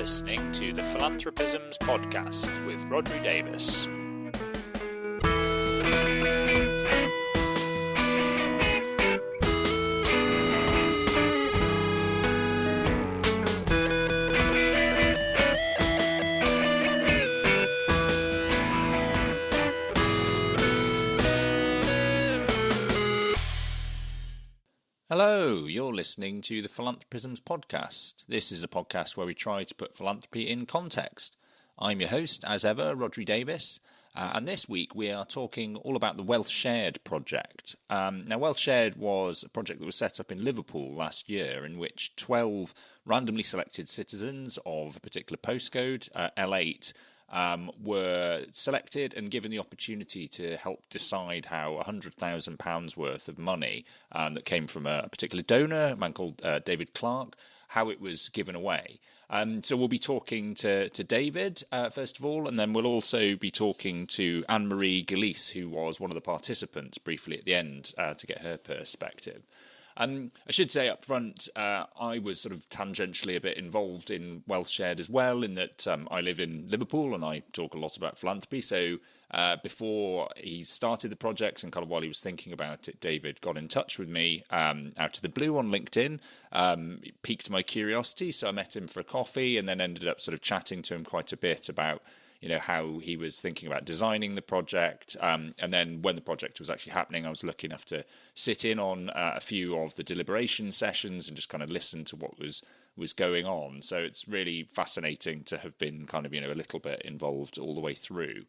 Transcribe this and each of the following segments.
listening to the Philanthropisms podcast with Rodri Davis. Hello, you're listening to the Philanthropisms podcast. This is a podcast where we try to put philanthropy in context. I'm your host, as ever, Rodri Davis, and this week we are talking all about the Wealth Shared project. Now, Wealth Shared was a project that was set up in Liverpool last year, in which 12 randomly selected citizens of a particular postcode, L8, were selected and given the opportunity to help decide how £100,000 worth of money that came from a particular donor, a man called David Clarke, how it was given away. So we'll be talking to David, first of all, and then we'll also be talking to Anne-Marie Gilleece, who was one of the participants briefly at the end, to get her perspective. I should say up front, I was sort of tangentially a bit involved in Wealth Shared as well, in that I live in Liverpool and I talk a lot about philanthropy. So before he started the project and kind of while he was thinking about it, David got in touch with me out of the blue on LinkedIn. It piqued my curiosity, so I met him for a coffee and then ended up sort of chatting to him quite a bit about how he was thinking about designing the project. And then when the project was actually happening, I was lucky enough to sit in on a few of the deliberation sessions and just kind of listen to what was going on. So it's really fascinating to have been kind of, a little bit involved all the way through.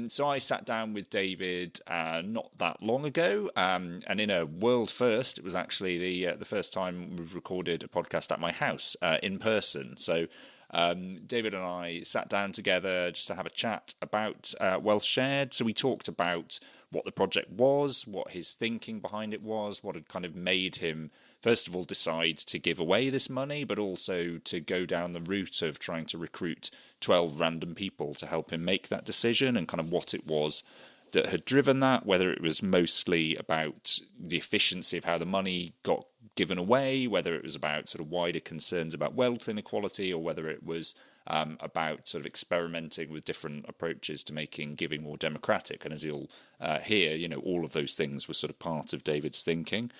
So I sat down with David not that long ago, and in a world first, it was actually the first time we've recorded a podcast at my house in person. So David and I sat down together just to have a chat about Wealth Shared. So we talked about what the project was, what his thinking behind it was, what had kind of made him, first of all, decide to give away this money, but also to go down the route of trying to recruit 12 random people to help him make that decision, and kind of what it was that had driven that, whether it was mostly about the efficiency of how the money got given away, whether it was about sort of wider concerns about wealth inequality, or whether it was about sort of experimenting with different approaches to making giving more democratic. And as you'll hear, all of those things were sort of part of David's thinking.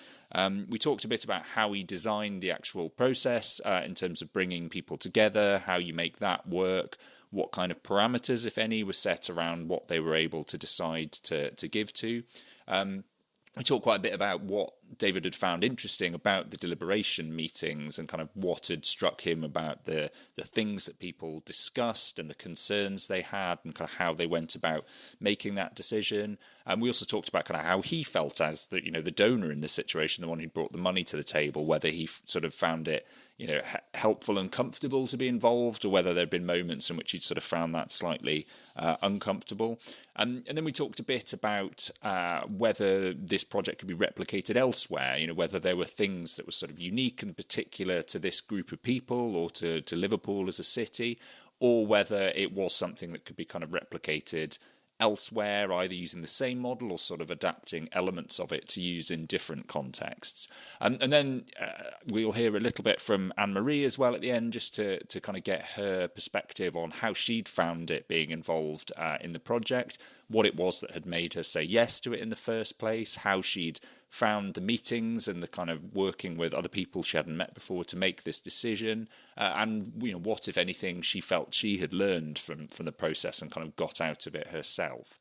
We talked a bit about how he designed the actual process in terms of bringing people together, how you make that work, what kind of parameters, if any, were set around what they were able to decide to give to. We talked quite a bit about what David had found interesting about the deliberation meetings and kind of what had struck him about the things that people discussed and the concerns they had and kind of how they went about making that decision. And we also talked about kind of how he felt as the donor in this situation, the one who brought the money to the table, whether he sort of found it helpful and comfortable to be involved, or whether there had been moments in which he'd sort of found that slightly uncomfortable. And then we talked a bit about whether this project could be replicated elsewhere, whether there were things that were sort of unique and particular to this group of people or to Liverpool as a city, or whether it was something that could be kind of replicated elsewhere, either using the same model or sort of adapting elements of it to use in different contexts. And then we'll hear a little bit from Anne-Marie as well at the end, just to kind of get her perspective on how she'd found it being involved in the project, what it was that had made her say yes to it in the first place, how she'd found the meetings and the kind of working with other people she hadn't met before to make this decision, and what, if anything, she felt she had learned from the process and kind of got out of it herself.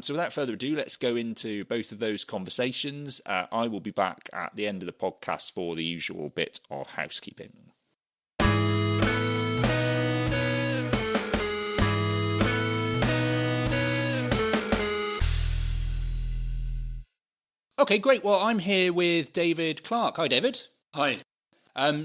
So without further ado, let's go into both of those conversations. I will be back at the end of the podcast for the usual bit of housekeeping. Okay, great. Well, I'm here with David Clarke. Hi, David. Hi.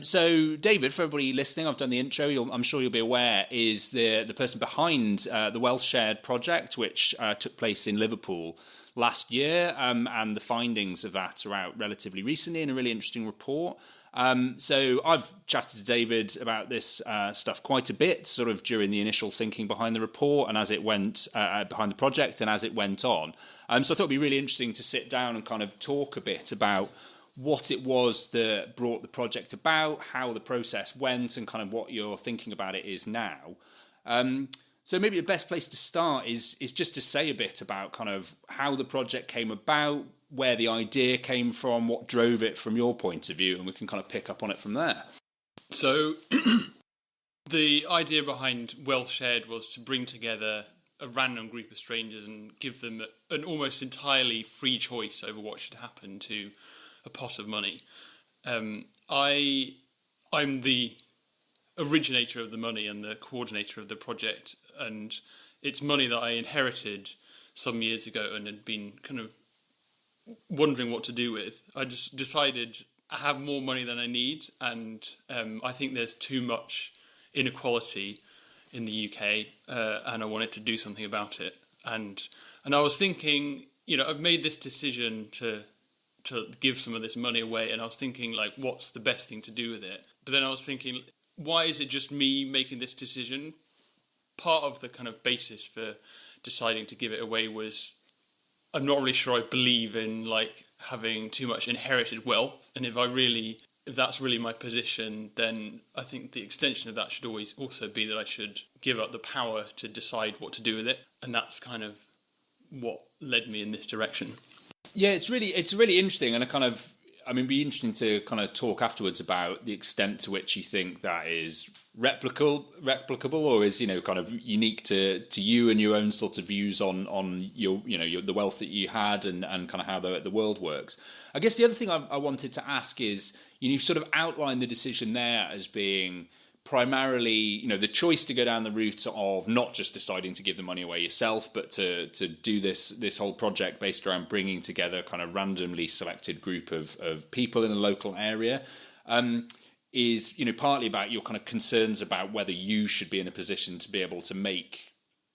So, David, for everybody listening, I've done the intro. I'm sure you'll be aware, is the person behind the Wealth Shared project, which took place in Liverpool last year, and the findings of that are out relatively recently in a really interesting report. So I've chatted to David about this stuff quite a bit, sort of during the initial thinking behind the report and as it went behind the project and as it went on. So I thought it'd be really interesting to sit down and kind of talk a bit about what it was that brought the project about, how the process went, and kind of what you're thinking about it is now. So maybe the best place to start is just to say a bit about kind of how the project came about, where the idea came from, what drove it from your point of view, and we can kind of pick up on it from there. So the idea behind Wealth Shared was to bring together a random group of strangers and give them an almost entirely free choice over what should happen to a pot of money. I'm the originator of the money and the coordinator of the project, and it's money that I inherited some years ago and had been kind of wondering what to do with. I just decided I have more money than I need, and I think there's too much inequality in the UK, and I wanted to do something about it. And I was thinking, I've made this decision to give some of this money away, and I was thinking, like, what's the best thing to do with it? But then I was thinking, why is it just me making this decision? Part of the kind of basis for deciding to give it away was I'm not really sure I believe in like having too much inherited wealth, and if that's really my position, then I think the extension of that should always also be that I should give up the power to decide what to do with it, and that's kind of what led me in this direction. Yeah, it's really interesting, and it'd be interesting to kind of talk afterwards about the extent to which you think that is replicable, or is kind of unique to you and your own sort of views on your the wealth that you had and kind of how the world works. I guess the other thing I wanted to ask is you've sort of outlined the decision there as being primarily, the choice to go down the route of not just deciding to give the money away yourself, but to do this whole project based around bringing together a kind of randomly selected group of people in a local area, is, partly about your kind of concerns about whether you should be in a position to be able to make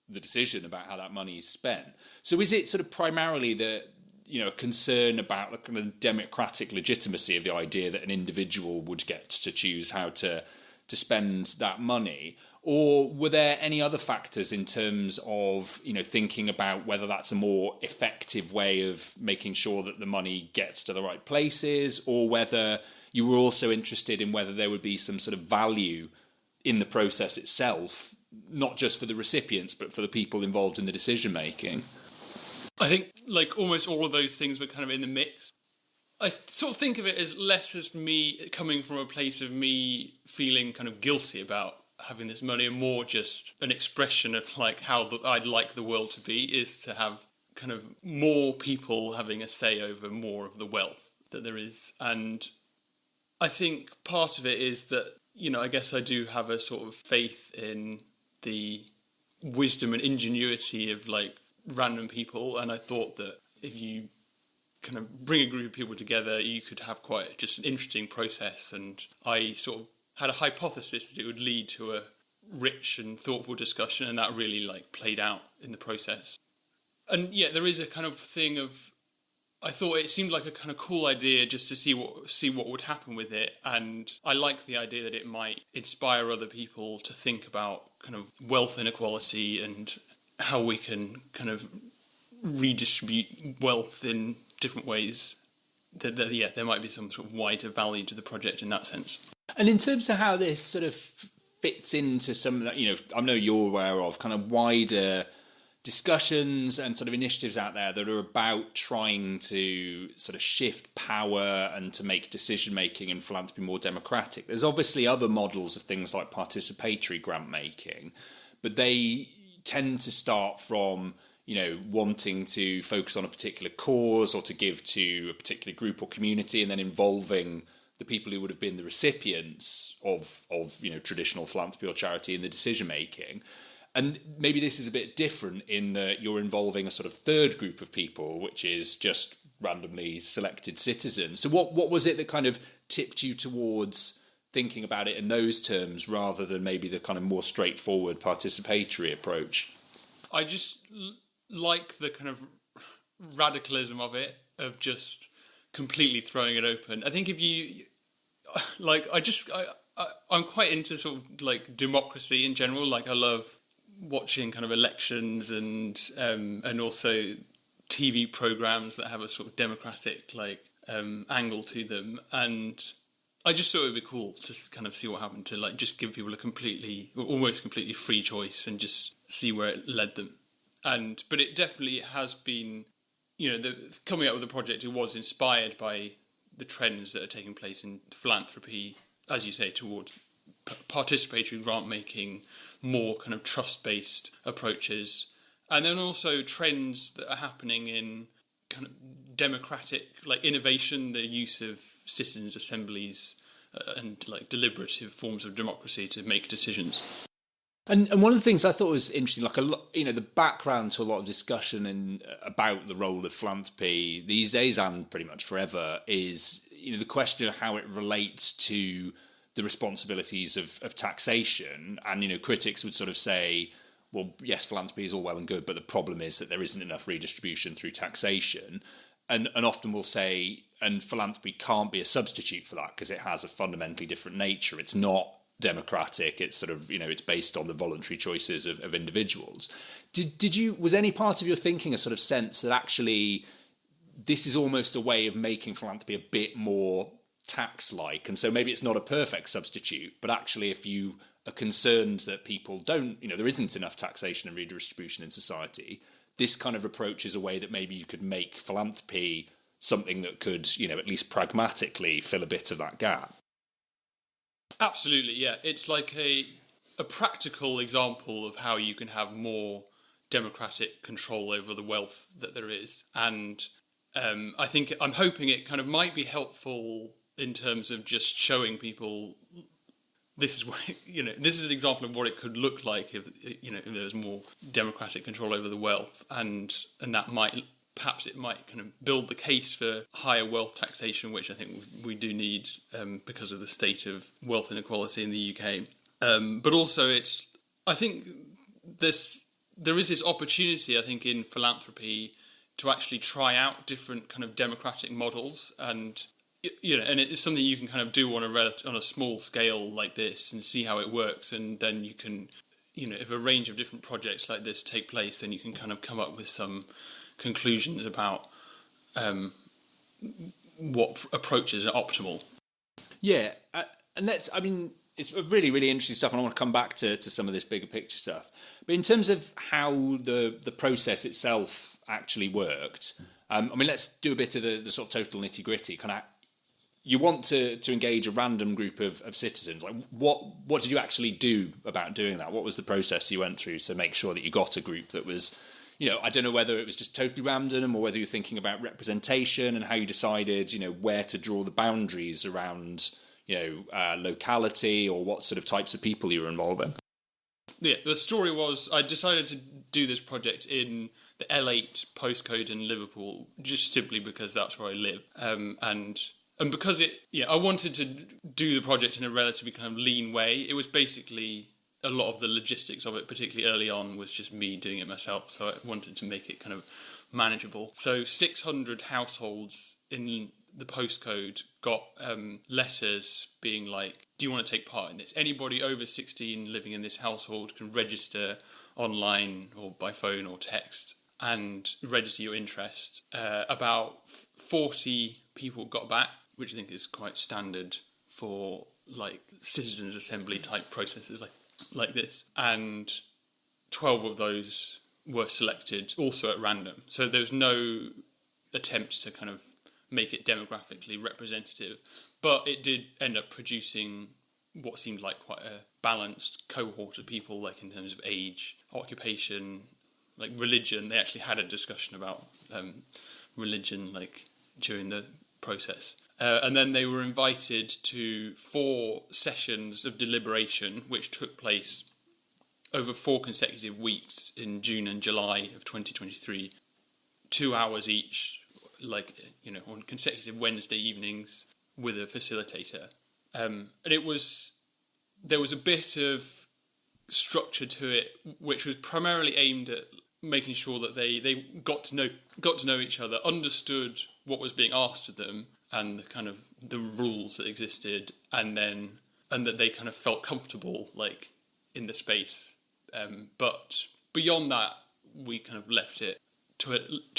the decision about how that money is spent. So is it sort of primarily a concern about the kind of democratic legitimacy of the idea that an individual would get to choose how to spend that money? Or were there any other factors in terms of, thinking about whether that's a more effective way of making sure that the money gets to the right places, or whether you were also interested in whether there would be some sort of value in the process itself, not just for the recipients, but for the people involved in the decision making? I think like almost all of those things were kind of in the mix. I sort of think of it as less as me coming from a place of me feeling kind of guilty about having this money, and more just an expression of like how I'd like the world to be, is to have kind of more people having a say over more of the wealth that there is. And I think part of it is that, I guess I do have a sort of faith in the wisdom and ingenuity of like random people, and I thought that if you kind of bring a group of people together, you could have quite just an interesting process. And I sort of had a hypothesis that it would lead to a rich and thoughtful discussion, and that really like played out in the process. And yeah, there is a kind of thing of, I thought it seemed like a kind of cool idea just to see what would happen with it, and I like the idea that it might inspire other people to think about kind of wealth inequality and how we can kind of redistribute wealth in different ways. That there might be some sort of wider value to the project in that sense. And in terms of how this sort of fits into some of that, I know you're aware of kind of wider discussions and sort of initiatives out there that are about trying to sort of shift power and to make decision making in philanthropy more democratic. There's obviously other models of things like participatory grant making, but they tend to start from wanting to focus on a particular cause or to give to a particular group or community, and then involving the people who would have been the recipients of traditional philanthropy or charity in the decision making. And maybe this is a bit different in that you're involving a sort of third group of people, which is just randomly selected citizens. So what was it that kind of tipped you towards thinking about it in those terms rather than maybe the kind of more straightforward participatory approach? I just like the kind of radicalism of it, of just completely throwing it open. I think if you like, I'm quite into sort of like democracy in general. Like I love watching kind of elections and also TV programs that have a sort of democratic like angle to them, and I just thought it would be cool to kind of see what happened, to like just give people almost completely free choice and just see where it led them. But it definitely has been, coming up with the project, it was inspired by the trends that are taking place in philanthropy, as you say, towards participatory grant making, more kind of trust-based approaches, and then also trends that are happening in kind of democratic, like innovation, the use of citizens' assemblies and like deliberative forms of democracy to make decisions. And one of the things I thought was interesting, like the background to a lot of discussion about the role of philanthropy these days and pretty much forever is, the question of how it relates to the responsibilities of taxation. And, critics would sort of say, well, yes, philanthropy is all well and good, but the problem is that there isn't enough redistribution through taxation. And often we'll say, and philanthropy can't be a substitute for that because it has a fundamentally different nature. It's not democratic. It's sort of, it's based on the voluntary choices of individuals. Was any part of your thinking a sort of sense that actually this is almost a way of making philanthropy a bit more tax-like? And so maybe it's not a perfect substitute, but actually if you are concerned that people don't, there isn't enough taxation and redistribution in society, this kind of approach is a way that maybe you could make philanthropy something that could, at least pragmatically fill a bit of that gap. Absolutely, yeah. It's like a practical example of how you can have more democratic control over the wealth that there is. And I'm hoping it kind of might be helpful in terms of just showing people this is what, this is an example of what it could look like if there was more democratic control over the wealth, and that might kind of build the case for higher wealth taxation, which I think we do need because of the state of wealth inequality in the UK. But also, I think there is this opportunity, I think, in philanthropy to actually try out different kind of democratic models, and and it's something you can kind of do on a small scale like this and see how it works, and then you can, if a range of different projects like this take place, then you can kind of come up with some conclusions about what approaches are optimal. Yeah, and it's really, really interesting stuff, and I want to come back to some of this bigger picture stuff. But in terms of how the process itself actually worked, let's do a bit of the sort of total nitty-gritty. Kind of, you want to engage a random group of citizens. Like, what did you actually do about doing that? What was the process you went through to make sure that you got a group that was, I don't know whether it was just totally random or whether you're thinking about representation and how you decided, where to draw the boundaries around, locality, or what sort of types of people you were involved in. Yeah, the story was I decided to do this project in the L8 postcode in Liverpool, just simply because that's where I live. And because I wanted to do the project in a relatively kind of lean way. It was basically a lot of the logistics of it, particularly early on, was just me doing it myself. So I wanted to make it kind of manageable. So 600 households in the postcode got letters being like, do you want to take part in this? Anybody over 16 living in this household can register online or by phone or text and register your interest. About 40 people got back, which I think is quite standard for like citizens' assembly type processes like this. And 12 of those were selected also at random. So there was no attempt to kind of make it demographically representative, but it did end up producing what seemed like quite a balanced cohort of people, like in terms of age, occupation, like religion. They actually had a discussion about religion like during the process. And then they were invited to 4 sessions of deliberation, which took place over 4 consecutive weeks in June and July of 2023, 2 hours each, on consecutive Wednesday evenings with a facilitator. And there was a bit of structure to it, which was primarily aimed at making sure that they got to know each other, understood what was being asked of them, and the kind of the rules that existed, and that they kind of felt comfortable like in the space. But beyond that, we kind of left it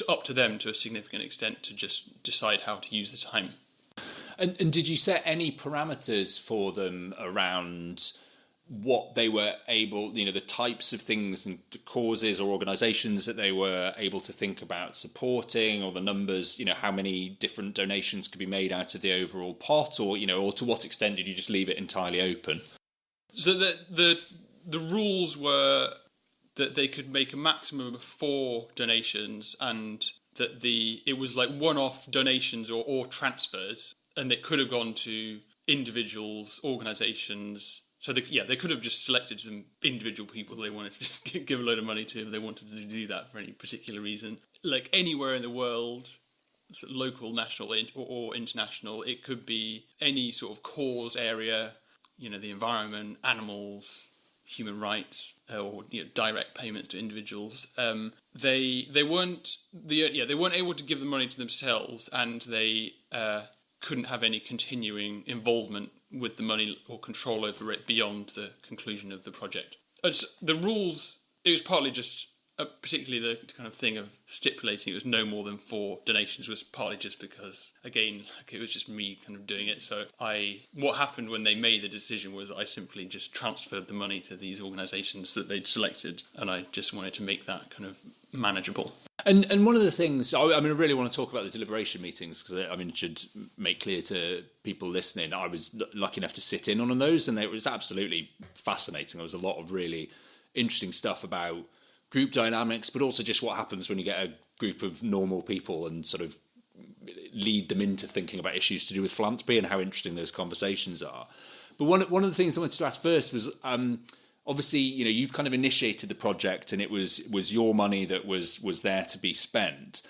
up to them to a significant extent to just decide how to use the time. And did you set any parameters for them around what they were able, the types of things and causes or organisations that they were able to think about supporting, or the numbers, how many different donations could be made out of the overall pot, or to what extent did you just leave it entirely open? So the rules were that they could make a maximum of 4 donations, and that it was like one-off donations or transfers, and they could have gone to individuals, organisations. So they could have just selected some individual people they wanted to just give a load of money to if they wanted to do that for any particular reason. Like anywhere in the world, so local, national, or international, it could be any sort of cause area, the environment, animals, human rights, or direct payments to individuals. They weren't able to give the money to themselves, and they couldn't have any continuing involvement with the money or control over it beyond the conclusion of the project. The rules, it was partly just, particularly the kind of thing of stipulating it was no more than 4 donations, was partly just because, again, it was just me kind of doing it. So what happened when they made the decision was I simply just transferred the money to these organisations that they'd selected, and I just wanted to make that kind of manageable. And one of the things, I really want to talk about the deliberation meetings, because it should make clear to people listening, I was lucky enough to sit in on those, and it was absolutely fascinating. There was a lot of really interesting stuff about group dynamics, but also just what happens when you get a group of normal people and sort of lead them into thinking about issues to do with philanthropy, and how interesting those conversations are. But one of the things I wanted to ask first was, obviously, you'd kind of initiated the project, and it was your money that was there to be spent.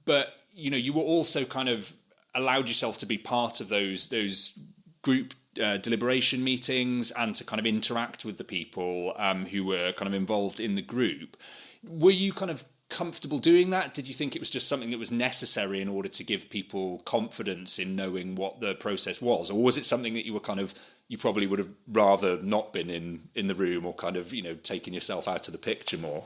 But you were also kind of allowed yourself to be part of those group deliberation meetings, and to kind of interact with the people who were kind of involved in the group. Were you kind of comfortable doing that? Did you think it was just something that was necessary in order to give people confidence in knowing what the process was, or was it something that you probably would have rather not been in the room, or kind of taking yourself out of the picture more?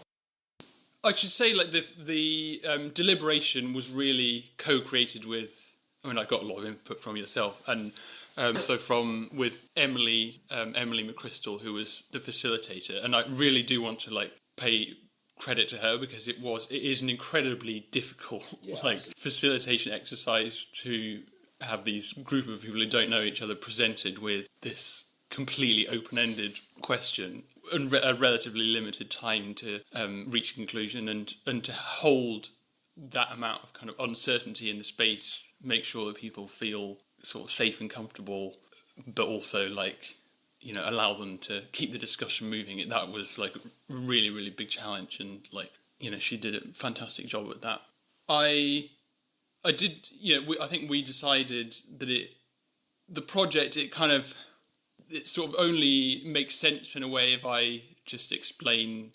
I should say, like, the deliberation was really co-created with, I got a lot of input from yourself, and with Emily McChrystal, who was the facilitator, and I really do want to pay credit to her, because it is an incredibly difficult facilitation exercise to have these group of people who don't know each other presented with this completely open-ended question and a relatively limited time to reach a conclusion, and to hold that amount of kind of uncertainty in the space, make sure that people feel sort of safe and comfortable, but also allow them to keep the discussion moving. That was a really, really big challenge, and she did a fantastic job at that. I think we decided that the project it sort of only makes sense in a way if I just explain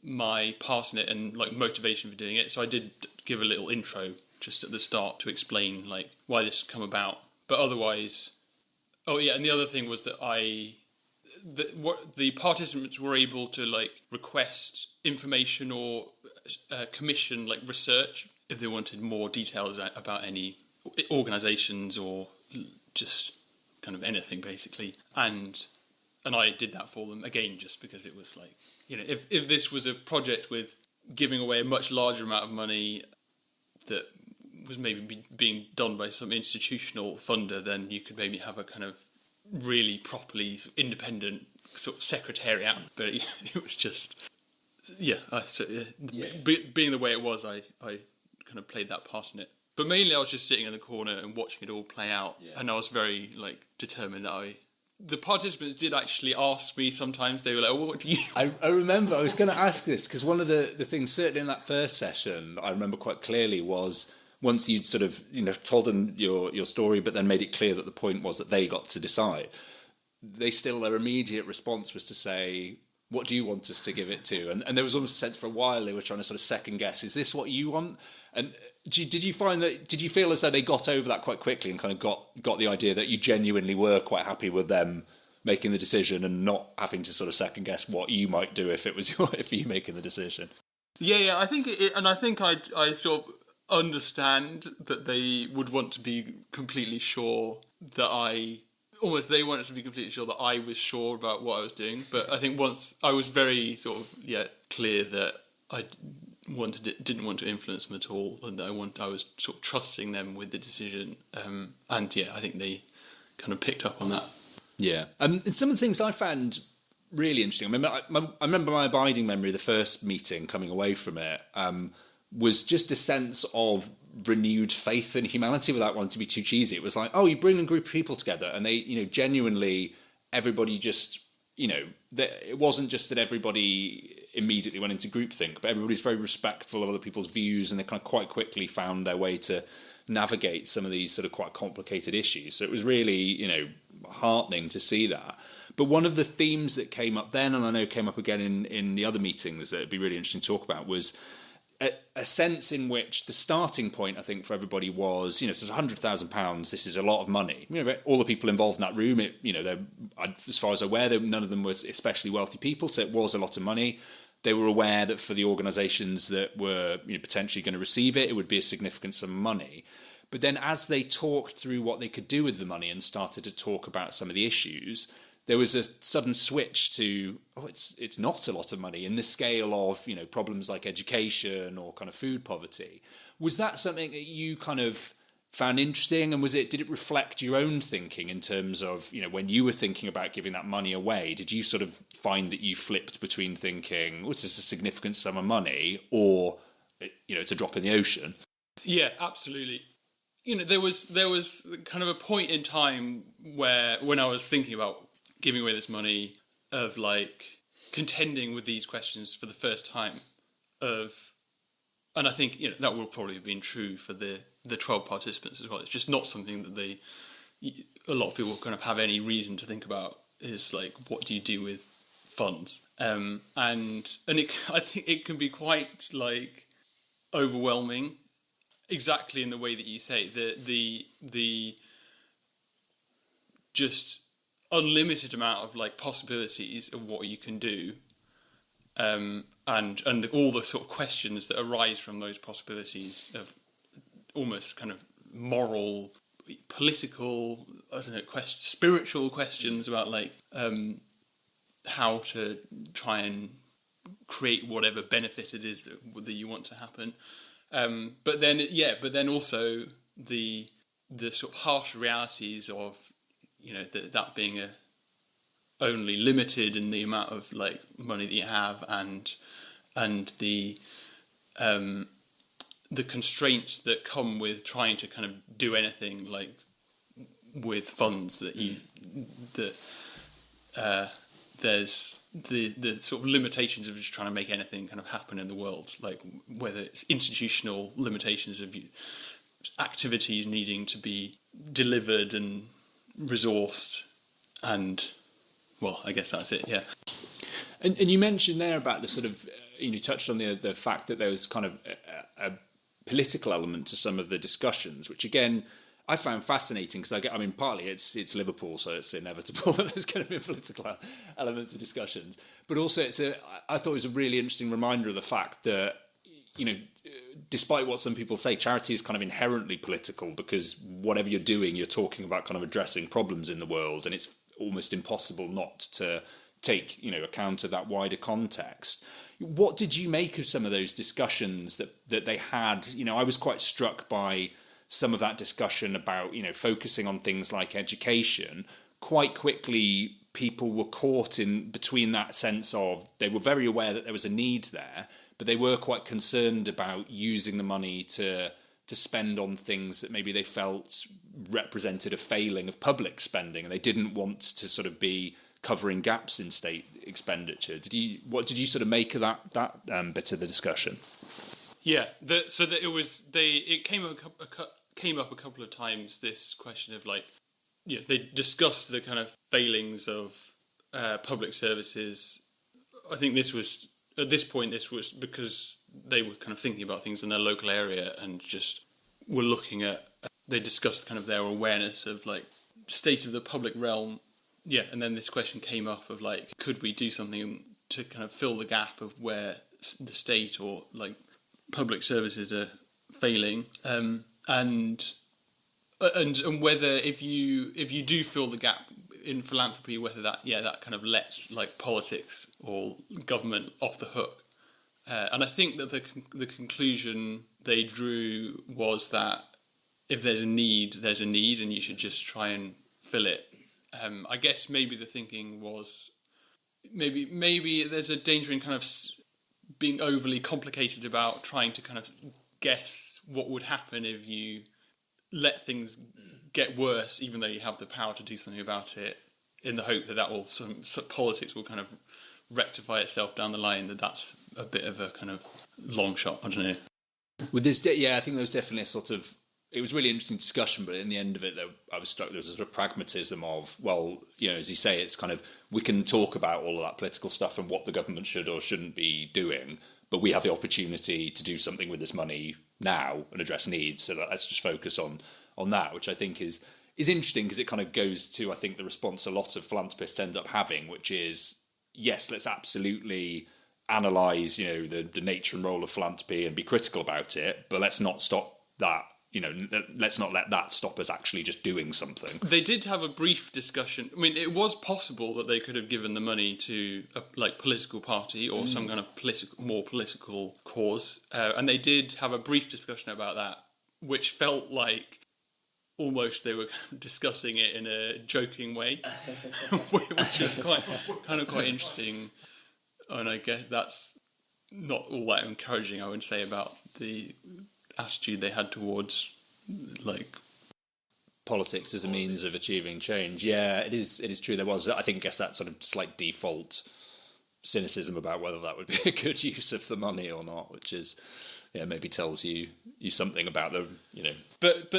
my part in it and motivation for doing it. So I did give a little intro just at the start to explain why this had come about. But otherwise, and the other thing was that the participants were able to request information or commission research if they wanted more details about any organisations or just kind of anything basically, and I did that for them again, just because it was if this was a project with giving away a much larger amount of money that was maybe being done by some institutional funder, then you could maybe have a kind of really properly independent sort of secretariat, but it was just being the way it was, I kind of played that part in it. But mainly I was just sitting in the corner and watching it all play out, and I was very determined that the participants did actually ask me sometimes. They were like, "What do you?" I remember I was going to ask this, because one of the things certainly in that first session I remember quite clearly was, once you'd sort of told them your story, but then made it clear that the point was that they got to decide, their immediate response was to say, "What do you want us to give it to?" And there was almost a sense for a while they were trying to sort of second guess, is this what you want? And did you feel as though they got over that quite quickly and kind of got the idea that you genuinely were quite happy with them making the decision and not having to sort of second guess what you might do if it was if you making the decision? Yeah. I think I sort of understand that they would want to be completely sure that they wanted to be completely sure that I was sure about what I was doing. But I think once I was very sort of clear that I didn't want to influence them at all, and I was sort of trusting them with the decision. I think they kind of picked up on that. Yeah, and some of the things I found really interesting. I remember my abiding memory of the first meeting coming away from it was just a sense of renewed faith in humanity without wanting to be too cheesy. It was like, oh, you bring a group of people together and they, genuinely, everybody just, it wasn't just that everybody immediately went into groupthink, but everybody's very respectful of other people's views, and they kind of quite quickly found their way to navigate some of these sort of quite complicated issues. So it was really, heartening to see that. But one of the themes that came up then, and I know came up again in the other meetings that it'd be really interesting to talk about, was a sense in which the starting point, I think, for everybody was, this is £100,000. This is a lot of money. All the people involved in that room, as far as I'm aware, none of them was especially wealthy people, so it was a lot of money. They were aware that for the organisations that were potentially going to receive it, it would be a significant sum of money. But then as they talked through what they could do with the money and started to talk about some of the issues, there was a sudden switch to, it's not a lot of money in the scale of, problems like education or kind of food poverty. Was that something that you kind of found interesting? And did it reflect your own thinking in terms of, when you were thinking about giving that money away, did you sort of find that you flipped between thinking, this is a significant sum of money, or, it's a drop in the ocean? Yeah, absolutely. There was kind of a point in time when I was thinking about giving away this money, of like contending with these questions for the first time, and I think that will probably have been true for the 12 participants as well. It's just not something that a lot of people kind of have any reason to think about, is like, what do you do with funds? I think it can be quite like overwhelming, exactly in the way that you say, the just unlimited amount of like possibilities of what you can do, and all the sort of questions that arise from those possibilities, of almost kind of moral, political, spiritual questions about like how to try and create whatever benefit it is that you want to happen. But then also the sort of harsh realities of that being only limited in the amount of like money that you have, and the constraints that come with trying to kind of do anything like with funds there's the sort of limitations of just trying to make anything kind of happen in the world, like whether it's institutional limitations of activities needing to be delivered and resourced, and I guess that's it. Yeah. And you mentioned there about the sort of you touched on the fact that there was kind of a political element to some of the discussions, which again I found fascinating, because partly it's Liverpool, so it's inevitable that there's going to be a political element to discussions, but also I thought it was a really interesting reminder of the fact that despite what some people say, charity is kind of inherently political, because whatever you're doing, you're talking about kind of addressing problems in the world, and it's almost impossible not to take account of that wider context. What did you make of some of those discussions that they had? I was quite struck by some of that discussion about focusing on things like education. Quite quickly, people were caught in between that sense of, they were very aware that there was a need there, but they were quite concerned about using the money to spend on things that maybe they felt represented a failing of public spending, and they didn't want to sort of be covering gaps in state expenditure. What did you sort of make of that bit of the discussion? Yeah, it came up a couple of times, this question of like, they discussed the kind of failings of public services. I think at this point this was because they were kind of thinking about things in their local area, and just were looking at, they discussed kind of their awareness of like state of the public realm. Yeah, and then this question came up of like, could we do something to kind of fill the gap of where the state or like public services are failing, and whether if you do fill the gap in philanthropy, whether that kind of lets like politics or government off the hook. And I think that the conclusion they drew was that if there's a need, there's a need, and you should just try and fill it. I guess maybe the thinking was maybe there's a danger in kind of being overly complicated about trying to kind of guess what would happen if you let things get worse, even though you have the power to do something about it, in the hope that will some politics will kind of rectify itself down the line. That's a bit of a kind of long shot. I don't know. With this, I think there was definitely a sort of. It was a really interesting discussion, but in the end of it, though, I was struck. There was a sort of pragmatism of, well, as you say, it's kind of we can talk about all of that political stuff and what the government should or shouldn't be doing, but we have the opportunity to do something with this money now and address needs. So let's just focus on that, which I think is interesting because it kind of goes to, I think, the response a lot of philanthropists end up having, which is, yes, let's absolutely analyse, the nature and role of philanthropy and be critical about it, but let's not stop that. Let's not let that stop us actually just doing something. They did have a brief discussion. I mean, it was possible that they could have given the money to a political party or some kind of more political cause, and they did have a brief discussion about that, which felt like almost they were discussing it in a joking way, which is quite interesting. And I guess that's not all that encouraging, I would say, about the attitude they had towards politics as a means of achieving change. Yeah, it is true. There was, I think, guess that sort of slight default cynicism about whether that would be a good use of the money or not, which is, maybe tells you something about them, But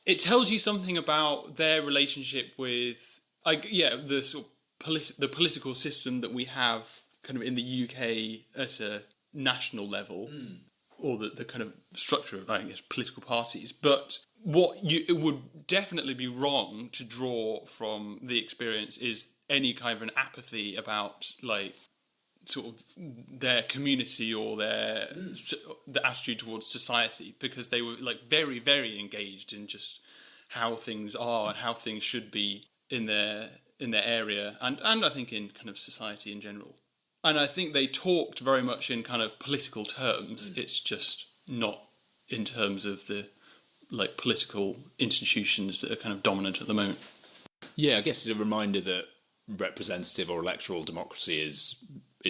it tells you something about their relationship with, the sort of the political system that we have kind of in the UK at a national level. Or the kind of structure of, I guess, political parties. But it would definitely be wrong to draw from the experience is any kind of an apathy about, sort of their community or the attitude towards society, because they were, very, very engaged in just how things are and how things should be in their area and I think in kind of society in general. And I think they talked very much in kind of political terms. It's just not in terms of the political institutions that are kind of dominant at the moment. Yeah, I guess it's a reminder that representative or electoral democracy is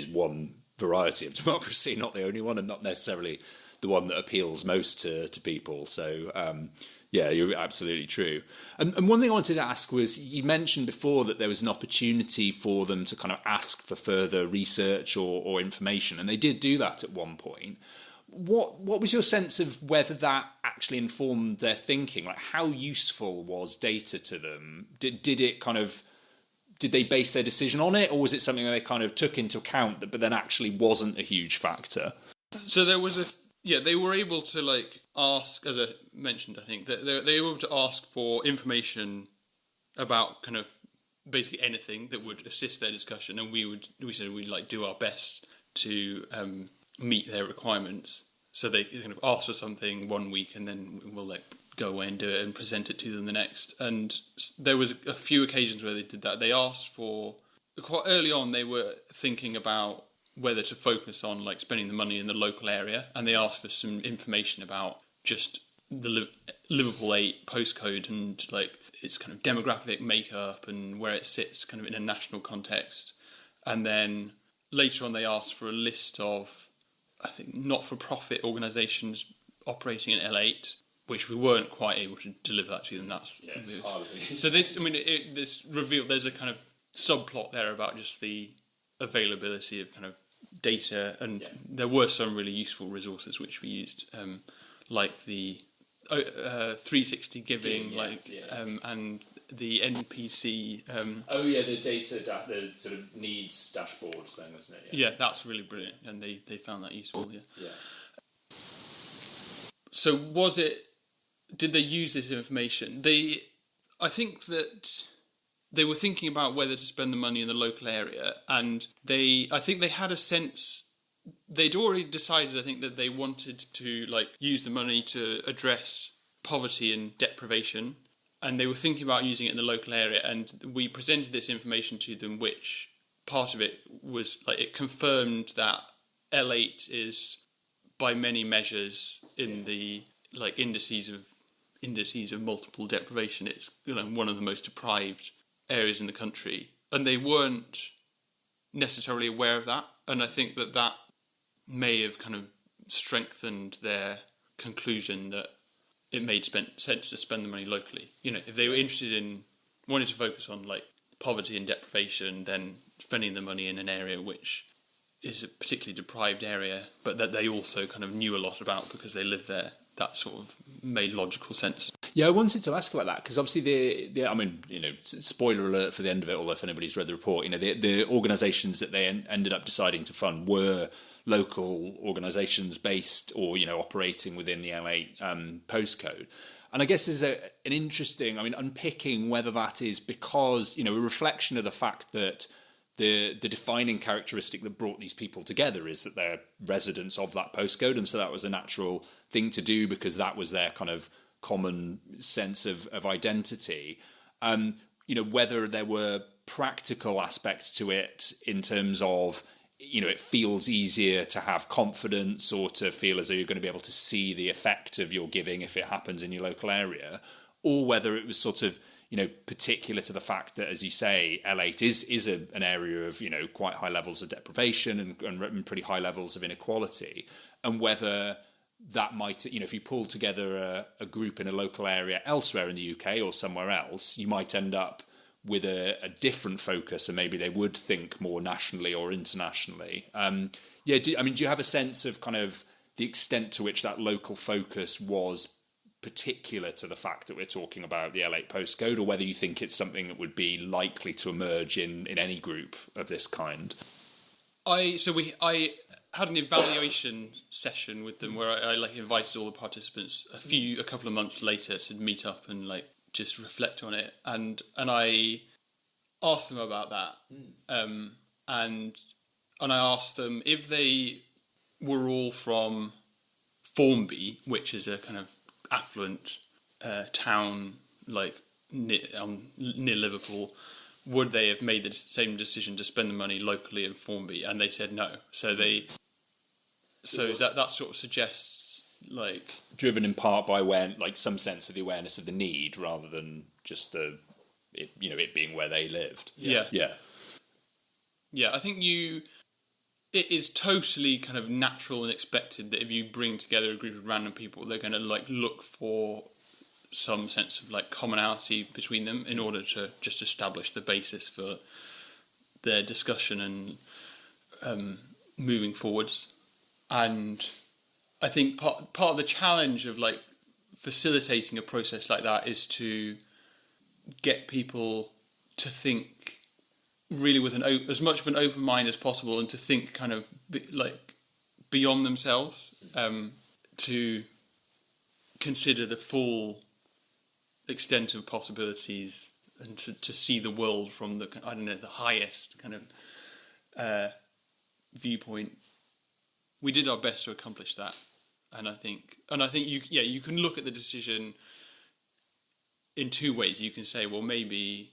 one variety of democracy, not the only one, and not necessarily the one that appeals most to people. So, you're absolutely true. And one thing I wanted to ask was, you mentioned before that there was an opportunity for them to kind of ask for further research or information, and they did do that at one point. What was your sense of whether that actually informed their thinking? How useful was data to them? Did they base their decision on it, or was it something that they kind of took into account but then actually wasn't a huge factor? So there was they were able to ask, as I mentioned, I think that they were able to ask for information about kind of basically anything that would assist their discussion, and we said we'd do our best to meet their requirements. So they kind of asked for something one week, and then we'll go away and do it and present it to them the next. And there was a few occasions where they did that. They asked for quite early on. They were thinking about whether to focus on spending the money in the local area, and they asked for some information about just the Liverpool 8 postcode and its kind of demographic makeup and where it sits kind of in a national context. And then later on they asked for a list of, I think, not-for-profit organisations operating in L8, which we weren't quite able to deliver that to them. So this revealed there's a kind of subplot there about just the availability of kind of data, and there were some really useful resources which we used, like the 360 giving, and the NPC. The data, the sort of needs dashboard thing, isn't it? Yeah, that's really brilliant, and they found that useful. Yeah. So did they use this information? I think that they were thinking about whether to spend the money in the local area, and I think they had a sense they'd already decided, I think, that they wanted to use the money to address poverty and deprivation, and they were thinking about using it in the local area. And we presented this information to them, which part of it was it confirmed that L8 is, by many measures, in the indices of multiple deprivation, it's one of the most deprived areas in the country, and they weren't necessarily aware of that. And I think that may have kind of strengthened their conclusion that it made sense to spend the money locally. If they were interested in wanting to focus on poverty and deprivation, then spending the money in an area which is a particularly deprived area, but that they also kind of knew a lot about because they lived there, that sort of made logical sense. Yeah, I wanted to ask about that because obviously spoiler alert for the end of it, although if anybody's read the report, the organisations that they ended up deciding to fund were local organisations based or, operating within the LA postcode. And I guess there's an interesting, unpicking whether that is because, a reflection of the fact that the defining characteristic that brought these people together is that they're residents of that postcode, and so that was a natural thing to do because that was their kind of common sense of identity. Whether there were practical aspects to it in terms of, it feels easier to have confidence or to feel as though you're going to be able to see the effect of your giving if it happens in your local area, or whether it was sort of, particular to the fact that, as you say, L8 is an area of, quite high levels of deprivation and pretty high levels of inequality, and whether that might, if you pull together a group in a local area elsewhere in the UK or somewhere else, you might end up with a different focus, and maybe they would think more nationally or internationally. Do you have a sense of kind of the extent to which that local focus was particular to the fact that we're talking about the L8 postcode, or whether you think it's something that would be likely to emerge in any group of this kind? I had an evaluation session with them where I invited all the participants a couple of months later to meet up and just reflect on it, and I asked them about that, and I asked them if they were all from Formby, which is a kind of affluent town near Liverpool, would they have made the same decision to spend the money locally in Formby? And they said no. So that sort of suggests driven in part by some sense of the awareness of the need rather than just it being where they lived. Yeah. I think it is totally kind of natural and expected that if you bring together a group of random people, they're going to look for some sense of commonality between them in order to just establish the basis for their discussion and moving forwards. And I think part of the challenge of facilitating a process like that is to get people to think really with as much of an open mind as possible, and to think kind of beyond themselves, to consider the full extent of possibilities, and to see the world from the highest kind of viewpoint. We did our best to accomplish that, and I think you can look at the decision in two ways. You can say, well, maybe.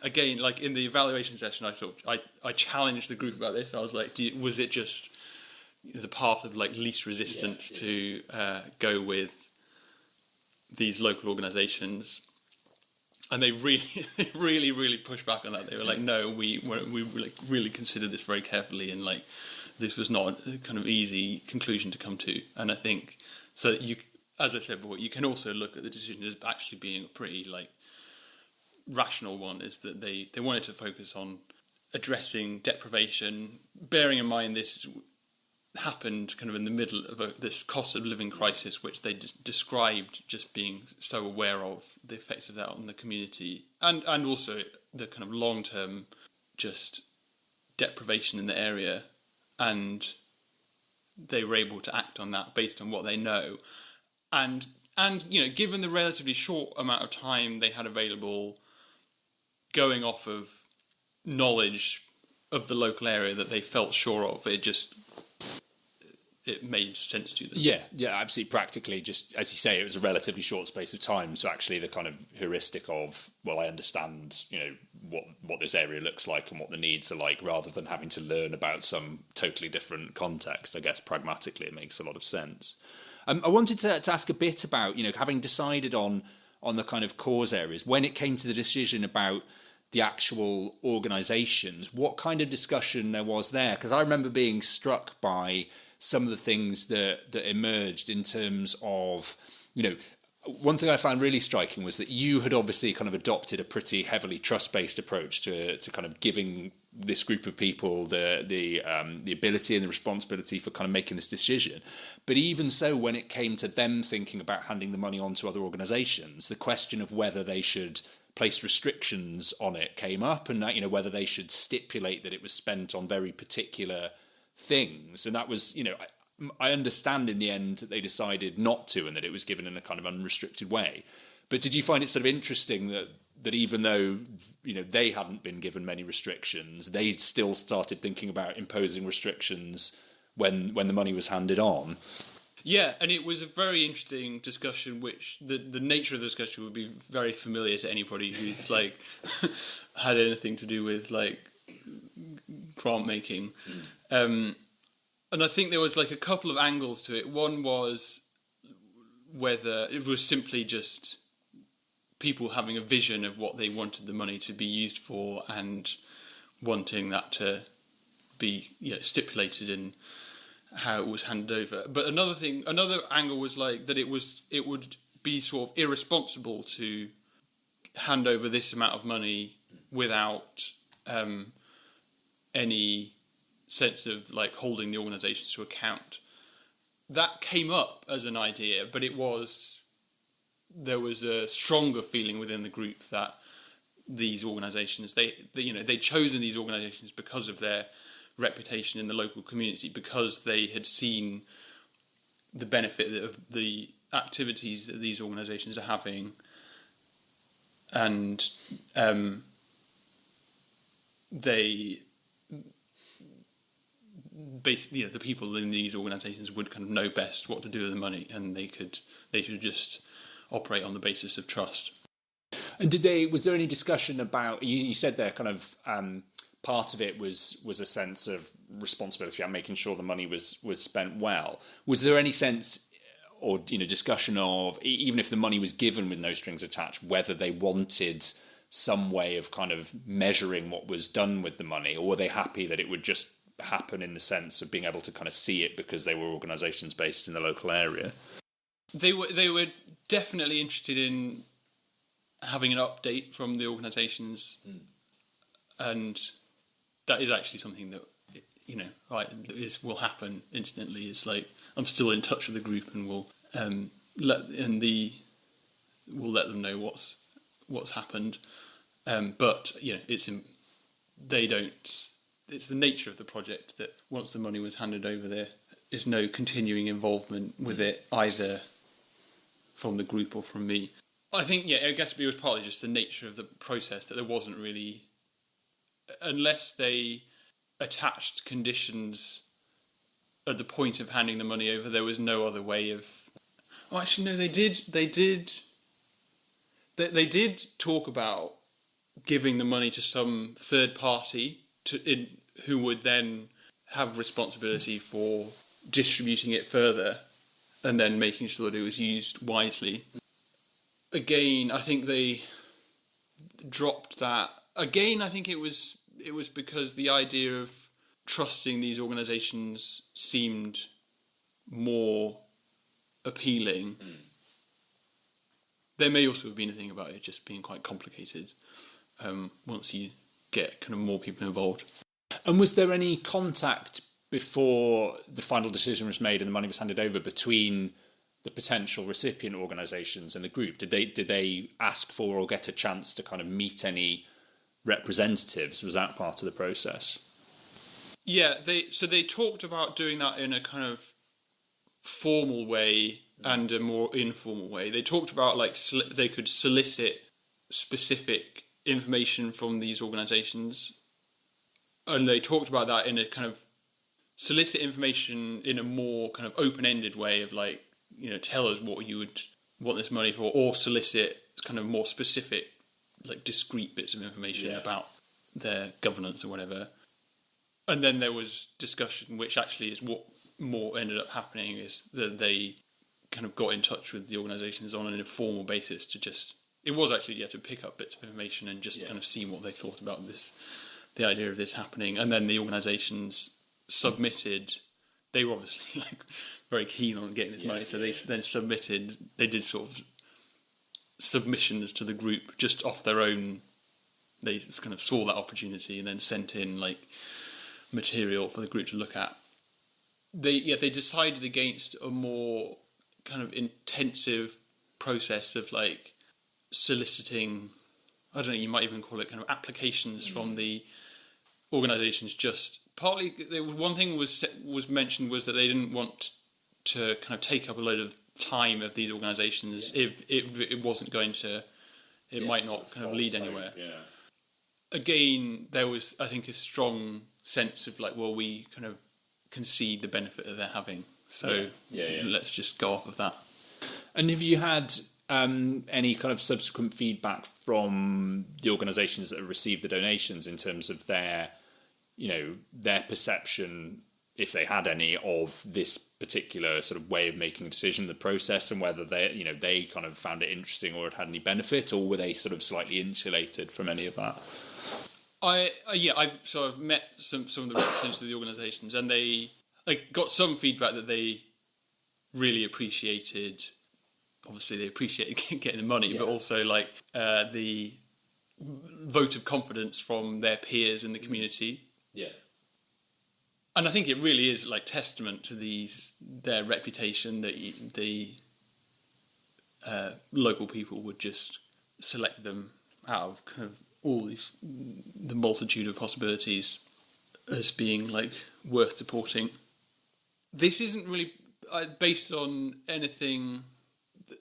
Again, in the evaluation session, I challenged the group about this. I was like, was it just the path of least resistance to go with these local organisations? And they really pushed back on that. They were like, no, we really considered this very carefully, and this was not a kind of easy conclusion to come to. And I think so. As I said before, you can also look at the decision as actually being a pretty rational one, is that they wanted to focus on addressing deprivation, bearing in mind this happened kind of in the middle of this cost of living crisis, which they described just being so aware of the effects of that on the community, and also the kind of long-term just deprivation in the area, and they were able to act on that based on what they know. And given the relatively short amount of time they had available, going off of knowledge of the local area that they felt sure of, it just it made sense to them. Yeah, absolutely. Practically, just as you say, it was a relatively short space of time. So actually, the kind of heuristic of, well, I understand, what this area looks like and what the needs are like, rather than having to learn about some totally different context. I guess pragmatically, it makes a lot of sense. I wanted to ask a bit about, having decided on the kind of cause areas, when it came to the decision about the actual organisations, what kind of discussion there was there? Because I remember being struck by some of the things that emerged in terms of, one thing I found really striking was that you had obviously kind of adopted a pretty heavily trust-based approach to kind of giving this group of people the ability and the responsibility for kind of making this decision. But even so, when it came to them thinking about handing the money on to other organisations, the question of whether they should place restrictions on it came up, and that, whether they should stipulate that it was spent on very particular things. And that was, I understand in the end that they decided not to, and that it was given in a kind of unrestricted way. But did you find it sort of interesting that even though, they hadn't been given many restrictions, they still started thinking about imposing restrictions when the money was handed on? Yeah, and it was a very interesting discussion, which the nature of the discussion would be very familiar to anybody who's like had anything to do with like grant making. And I think there was like a couple of angles to it. One was whether it was simply just people having a vision of what they wanted the money to be used for and wanting that to be stipulated in how it was handed over. But another angle was like that it would be sort of irresponsible to hand over this amount of money without any sense of like holding the organisations to account. That came up as an idea, but there was a stronger feeling within the group that these organisations, they'd chosen these organisations because of their reputation in the local community, because they had seen the benefit of the activities that these organisations are having, and they basically, the people in these organisations would kind of know best what to do with the money, and they should just operate on the basis of trust. And was there any discussion about, you said there kind of part of it was a sense of responsibility about making sure the money was spent well. Was there any sense or discussion of, even if the money was given with no strings attached, whether they wanted some way of kind of measuring what was done with the money, or were they happy that it would just happen in the sense of being able to kind of see it because they were organisations based in the local area? They were definitely interested in having an update from the organisations, and that is actually something that will happen instantly. It's like I'm still in touch with the group, and we'll let them know what's happened. But it's the nature of the project that once the money was handed over, there is no continuing involvement with it, either from the group or from me. I think, I guess it was partly just the nature of the process that there wasn't really, unless they attached conditions at the point of handing the money over, there was no other way of... Oh, actually, no, they did talk about giving the money to some third party who would then have responsibility for distributing it further and then making sure that it was used wisely. Again, I think they dropped that. Again, I think it was because the idea of trusting these organisations seemed more appealing. There may also have been a thing about it just being quite complicated once you get kind of more people involved. And was there any contact before the final decision was made and the money was handed over between the potential recipient organisations and the group? Did they ask for or get a chance to kind of meet any representatives? Was that part of the process? Yeah, they talked about doing that in a kind of formal way and a more informal way. They talked about they could solicit specific information from these organisations, and they talked about that in a kind of solicit information in a more kind of open-ended way of like, tell us what you would want this money for, or solicit kind of more specific, like discrete bits of information about their governance or whatever. And then there was discussion, which actually is what more ended up happening, is that they kind of got in touch with the organisations on an informal basis to just, it was actually to pick up bits of information and just kind of see what they thought about this, the idea of this happening. And then the organisations submitted, they were obviously like very keen on getting this money, so they then submitted, they did sort of submissions to the group just off their own. They just kind of saw that opportunity and then sent in like material for the group to look at. They decided against a more kind of intensive process of like soliciting, I don't know, you might even call it kind of applications from the organisations. Just partly, one thing was mentioned was that they didn't want to kind of take up a load of time of these organisations if it wasn't going to, it might not kind of lead anywhere. Again, there was, I think, a strong sense of like, well, we kind of concede the benefit that they're having, so let's just go off of that. And have you had any kind of subsequent feedback from the organisations that have received the donations in terms of their perception, if they had any, of this particular sort of way of making a decision, the process, and whether they kind of found it interesting or had any benefit, or were they sort of slightly insulated from any of that? I've sort of met some of the representatives of the organisations, and they got some feedback that they really appreciated. Obviously, they appreciated getting the money, but also like the vote of confidence from their peers in the community. Yeah. And I think it really is like testament to their reputation that the local people would just select them out of kind of all the multitude of possibilities as being like worth supporting. This isn't really based on anything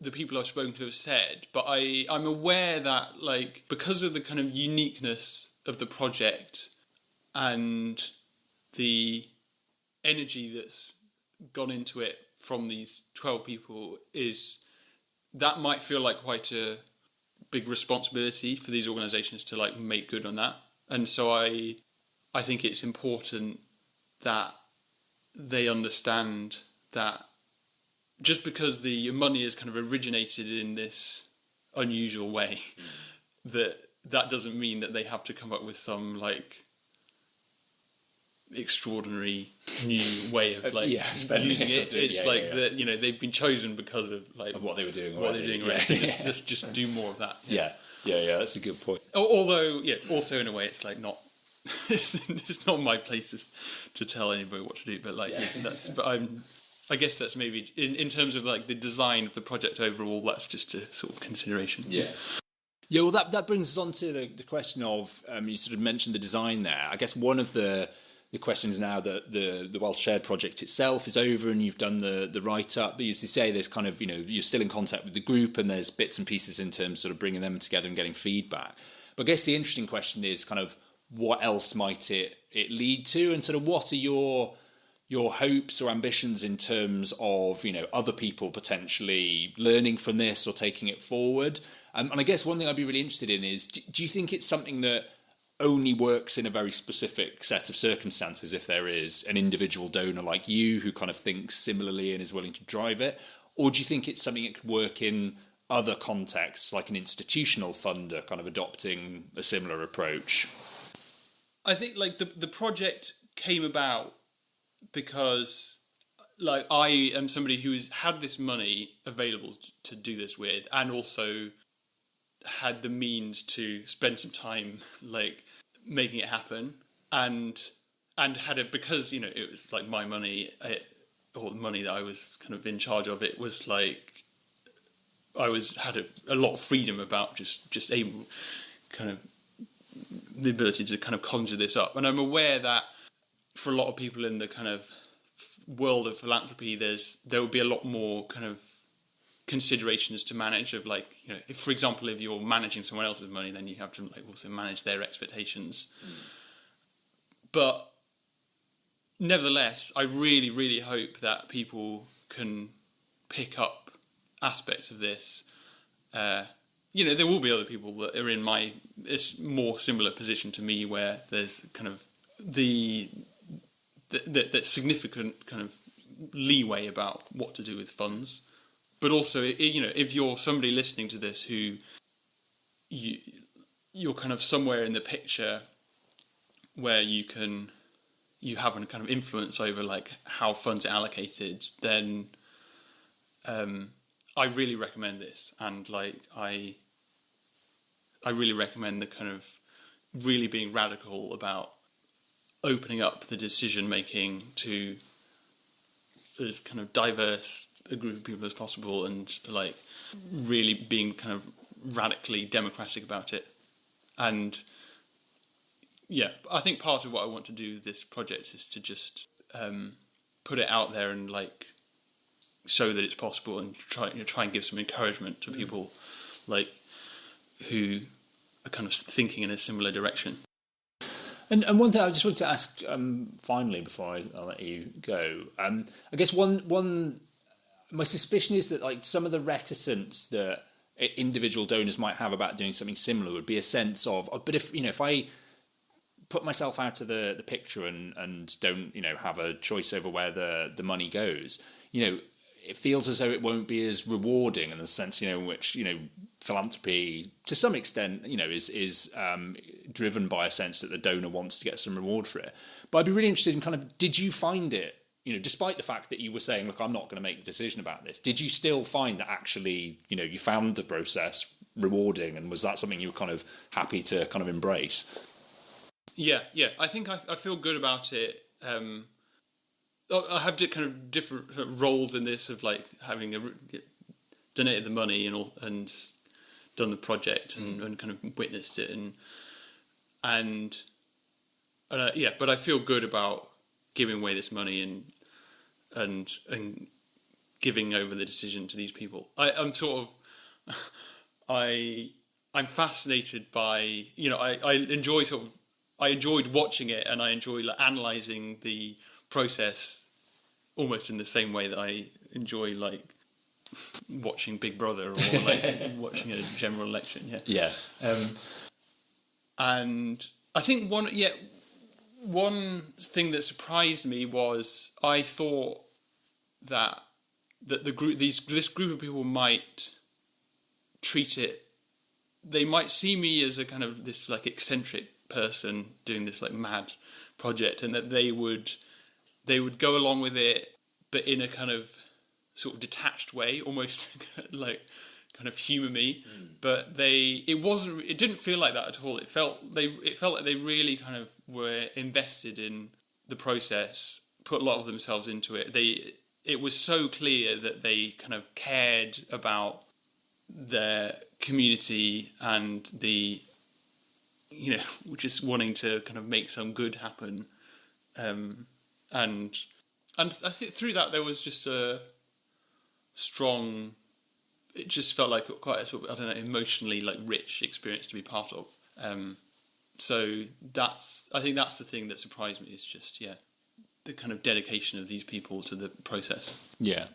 the people I've spoken to have said, but I'm aware that like because of the kind of uniqueness of the project and the energy that's gone into it from these 12 people, is that might feel like quite a big responsibility for these organisations to like make good on that. And so I think it's important that they understand that just because the money is kind of originated in this unusual way, that doesn't mean that they have to come up with some like extraordinary new way of like using it. It's like that, they've been chosen because of like of what they were doing. What they're doing, right? So just do more of that. Yeah. That's a good point. Although, also in a way, it's like not. It's not my place to tell anybody what to do, but like that's. But I guess that's maybe in terms of like the design of the project overall. That's just a sort of consideration. Yeah. Yeah. Well, that brings us on to the question of you sort of mentioned the design there. I guess one of the questions now that the Wealth Shared project itself is over and you've done the write-up, but as you say, there's kind of, you're still in contact with the group and there's bits and pieces in terms of sort of bringing them together and getting feedback. But I guess the interesting question is kind of what else might it lead to, and sort of what are your hopes or ambitions in terms of, other people potentially learning from this or taking it forward? And I guess one thing I'd be really interested in is, do you think it's something that only works in a very specific set of circumstances if there is an individual donor like you who kind of thinks similarly and is willing to drive it? Or do you think it's something that could work in other contexts, like an institutional funder kind of adopting a similar approach? I think like the project came about because like I am somebody who's had this money available to do this with, and also had the means to spend some time like making it happen, and had it because it was like my money, or the money that I was kind of in charge of. It was like I had a lot of freedom about just able kind of the ability to kind of conjure this up. And I'm aware that for a lot of people in the kind of world of philanthropy, there will be a lot more kind of considerations to manage of like, if, for example, if you're managing someone else's money, then you have to like also manage their expectations. But nevertheless, I really, really hope that people can pick up aspects of this. There will be other people that are in this more similar position to me, where there's kind of that significant kind of leeway about what to do with funds. But also, if you're somebody listening to this who you're kind of somewhere in the picture where you have a kind of influence over like how funds are allocated, then I really recommend this, and like I really recommend the kind of really being radical about opening up the decision making to as kind of diverse a group of people as possible, and like really being kind of radically democratic about it. And yeah, I think part of what I want to do with this project is to just put it out there and like show that it's possible, and try and give some encouragement to people like who are kind of thinking in a similar direction. And one thing I just wanted to ask finally before I'll let you go, I guess one my suspicion is that like some of the reticence that individual donors might have about doing something similar would be a sense of, but if I put myself out of the picture and don't have a choice over where the money goes, it feels as though it won't be as rewarding in the sense in which philanthropy to some extent is driven by a sense that the donor wants to get some reward for it. But I'd be really interested in kind of, did you find it, despite the fact that you were saying, look, I'm not going to make a decision about this, did you still find that actually you found the process rewarding, and was that something you were kind of happy to kind of embrace? Yeah, I think I feel good about it. I have kind of different roles in this, of like having donated the money and done the project and kind of witnessed it, but I feel good about giving away this money and giving over the decision to these people. I'm fascinated by I enjoyed watching it, and I enjoy like analysing the process almost in the same way that I enjoy like watching Big Brother or like watching a general election. Yeah. And I think one thing that surprised me was I thought that this group of people might treat it. They might see me as a kind of this like eccentric person doing this like mad project, and that they would go along with it, but in a kind of sort of detached way, almost like kind of humour me. But it didn't feel like that at all. It felt like they really kind of were invested in the process, put a lot of themselves into it. It was so clear that they kind of cared about their community and just wanting to kind of make some good happen. And I think through that there was just a strong. It just felt like quite a sort of, I don't know, emotionally like rich experience to be part of. So I think that's the thing that surprised me, is just the kind of dedication of these people to the process. Yeah,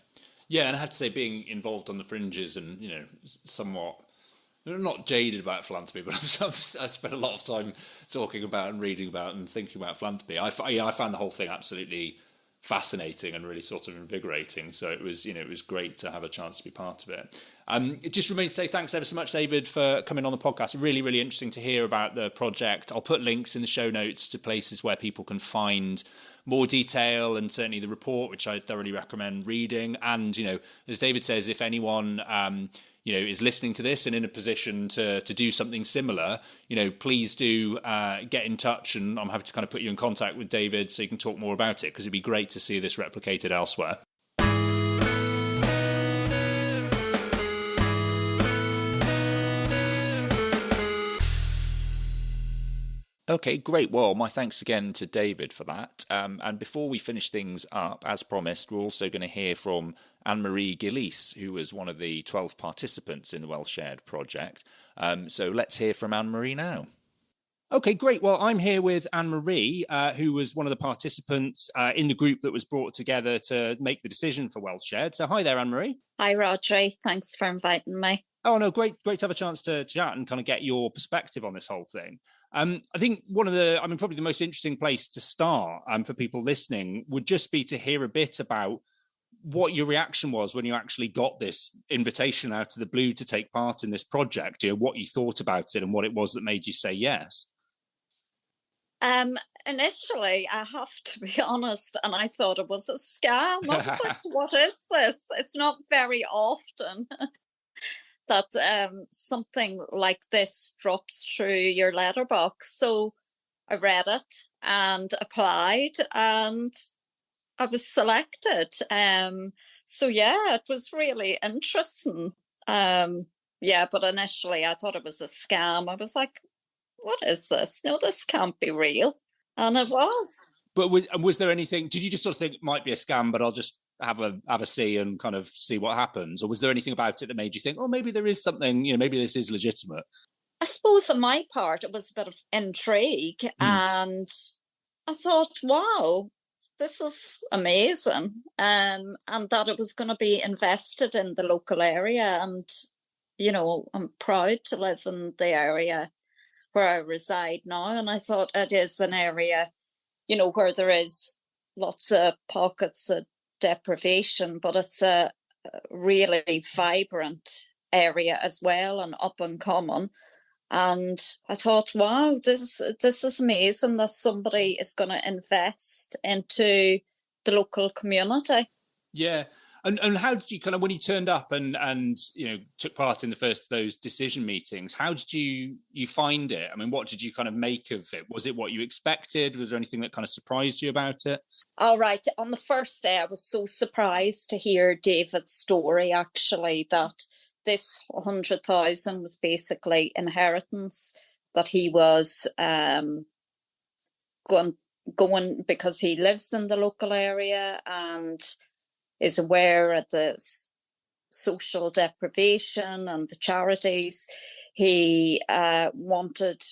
and I have to say, being involved on the fringes and somewhat not jaded about philanthropy, but I've spent a lot of time talking about and reading about and thinking about philanthropy. I found the whole thing absolutely fascinating and really sort of invigorating. So it was great to have a chance to be part of it. It just remains to say thanks ever so much, David, for coming on the podcast. Really, really interesting to hear about the project. I'll put links in the show notes to places where people can find more detail, and certainly the report, which I thoroughly recommend reading. And, as David says, if anyone is listening to this and in a position to do something similar, please do get in touch, and I'm happy to kind of put you in contact with David so you can talk more about it, because it'd be great to see this replicated elsewhere. Okay, great. Well, my thanks again to David for that. And before we finish things up, as promised, we're also going to hear from Anne-Marie Gilleece, who was one of the 12 participants in the Well Shared project. So let's hear from Anne-Marie now. Okay, great. Well, I'm here with Anne-Marie, who was one of the participants in the group that was brought together to make the decision for Wealth Shared. So hi there, Anne-Marie. Hi, Rodri. Thanks for inviting me. Oh, no, great to have a chance to chat and kind of get your perspective on this whole thing. I think probably the most interesting place to start for people listening would just be to hear a bit about what your reaction was when you actually got this invitation out of the blue to take part in this project, what you thought about it and what it was that made you say yes. Initially, I have to be honest, and I thought it was a scam. I was like, what is this? It's not very often that something like this drops through your letterbox. So I read it and applied, and I was selected. So yeah, it was really interesting. But initially I thought it was a scam. I was like, what is this? No, this can't be real. And it was. But was there anything, did you just sort of think it might be a scam, but I'll just have a see and kind of see what happens? Or was there anything about it that made you think, oh, maybe there is something, maybe this is legitimate? I suppose on my part, it was a bit of intrigue. And I thought, wow, this is amazing. And that it was going to be invested in the local area. And, I'm proud to live in the area where I reside now. And I thought it is an area, where there is lots of pockets of deprivation, but it's a really vibrant area as well and up and coming. And I thought, wow, this is amazing that somebody is going to invest into the local community. Yeah. And how did you kind of, when you turned up and took part in the first of those decision meetings, how did you find it? I mean, what did you kind of make of it? Was it what you expected? Was there anything that kind of surprised you about it? All right. On the first day, I was so surprised to hear David's story, actually, that this 100,000 was basically inheritance that he was going because he lives in the local area and is aware of the social deprivation and the charities. He wanted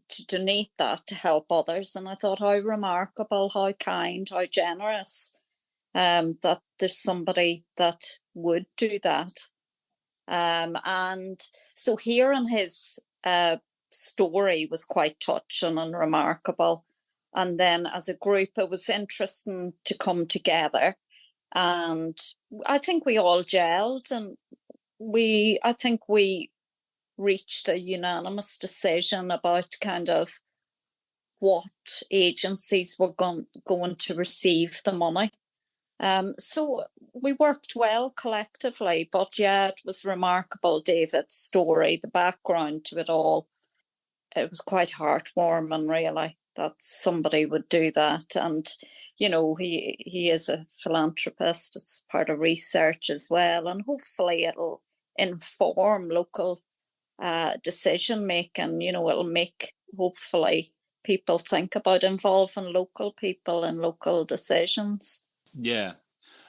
to donate that to help others. And I thought, how remarkable, how kind, how generous that there's somebody that would do that. And so hearing his story was quite touching and remarkable. And then as a group, it was interesting to come together. And I think we all gelled, and I think we reached a unanimous decision about kind of what agencies were going to receive the money. So we worked well collectively, but yeah, it was remarkable, David's story, the background to it all. It was quite heartwarming, really, that somebody would do that. And, he is a philanthropist. It's part of research as well. And hopefully it'll inform local decision making. It'll make, hopefully, people think about involving local people in local decisions. Yeah.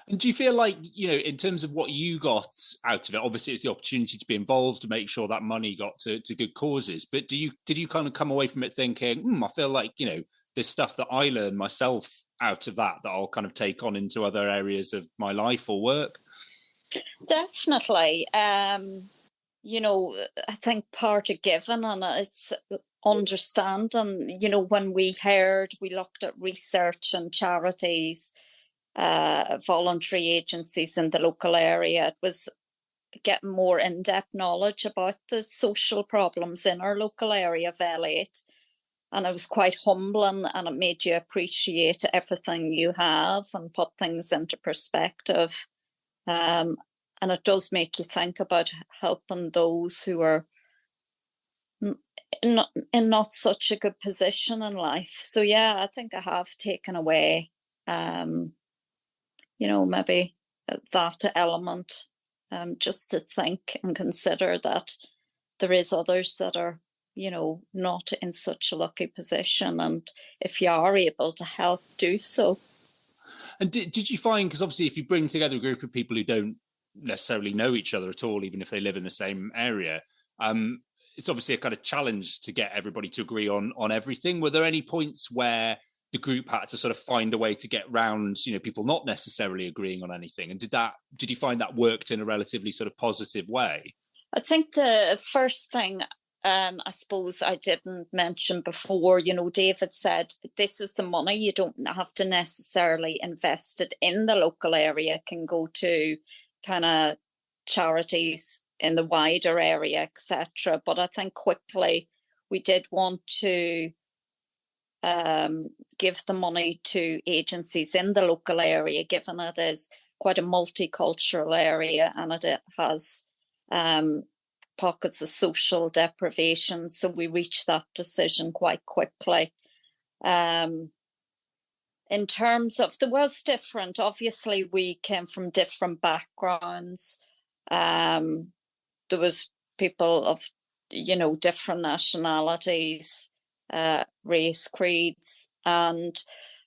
And do you feel like, in terms of what you got out of it, obviously it's the opportunity to be involved, to make sure that money got to good causes. But did you kind of come away from it thinking, I feel like, there's stuff that I learned myself out of that I'll kind of take on into other areas of my life or work? Definitely. I think part of giving, and it's understanding, when we looked at research and charities, voluntary agencies in the local area. It was getting more in-depth knowledge about the social problems in our local area of L8. And it was quite humbling, and it made you appreciate everything you have and put things into perspective. And it does make you think about helping those who are in not such a good position in life. So yeah, I think I have taken away maybe that element, just to think and consider that there is others that are, not in such a lucky position. And if you are able to help, do so. And did you find, because obviously if you bring together a group of people who don't necessarily know each other at all, even if they live in the same area, it's obviously a kind of challenge to get everybody to agree on everything. Were there any points where the group had to sort of find a way to get round, people not necessarily agreeing on anything? And did you find that worked in a relatively sort of positive way? I think the first thing, I suppose I didn't mention before, David said, this is the money. You don't have to necessarily invest it in the local area. It can go to kind of charities in the wider area, etc. But I think quickly we did want to give the money to agencies in the local area, given it is quite a multicultural area and it has pockets of social deprivation. So we reached that decision quite quickly. In terms of, there was different, obviously we came from different backgrounds. There was people of, different nationalities, race, creeds, and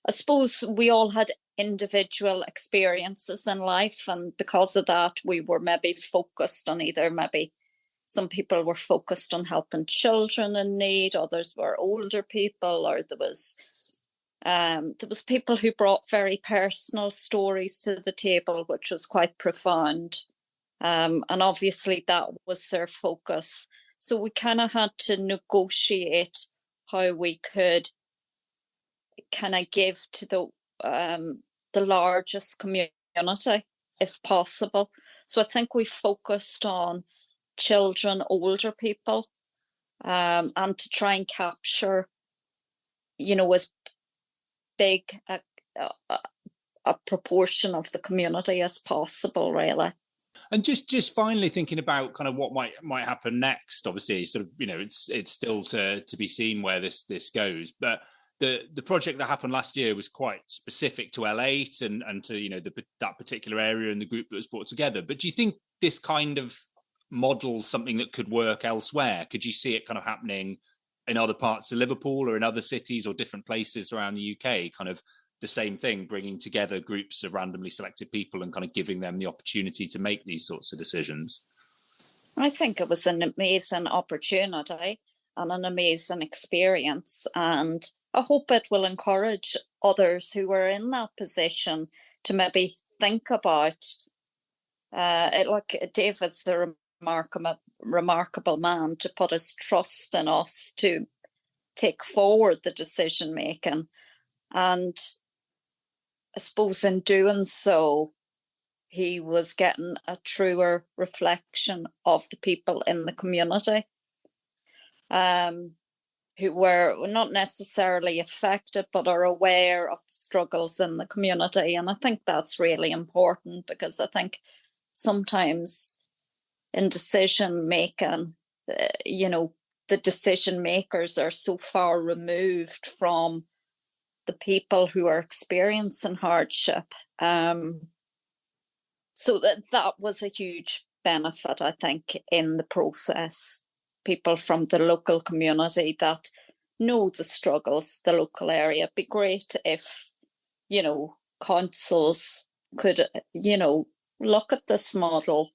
I suppose we all had individual experiences in life, and because of that we were maybe focused on maybe some people were focused on helping children in need, others were older people, or there was people who brought very personal stories to the table, which was quite profound, and obviously that was their focus. So we kind of had to negotiate how we could kind of give to the largest community, if possible. So I think we focused on children, older people, and to try and capture, as big a proportion of the community as possible, really. And just finally thinking about kind of what might happen next. Obviously, sort of, it's still to be seen where this goes. But the project that happened last year was quite specific to L8 and to that particular area and the group that was brought together. But do you think this kind of model something that could work elsewhere? Could you see it kind of happening in other parts of Liverpool or in other cities or different places around the UK? Kind of the same thing, bringing together groups of randomly selected people and kind of giving them the opportunity to make these sorts of decisions? I think it was an amazing opportunity and an amazing experience, and I hope it will encourage others who are in that position to maybe think about it. Like David's a remarkable man to put his trust in us to take forward the decision making, and I suppose in doing so he was getting a truer reflection of the people in the community, who were not necessarily affected but are aware of the struggles in the community. And I think that's really important, because I think sometimes in decision making, the decision makers are so far removed from the people who are experiencing hardship. So that was a huge benefit, I think, in the process. People from the local community that know the struggles, the local area. It'd be great if, councils could, look at this model,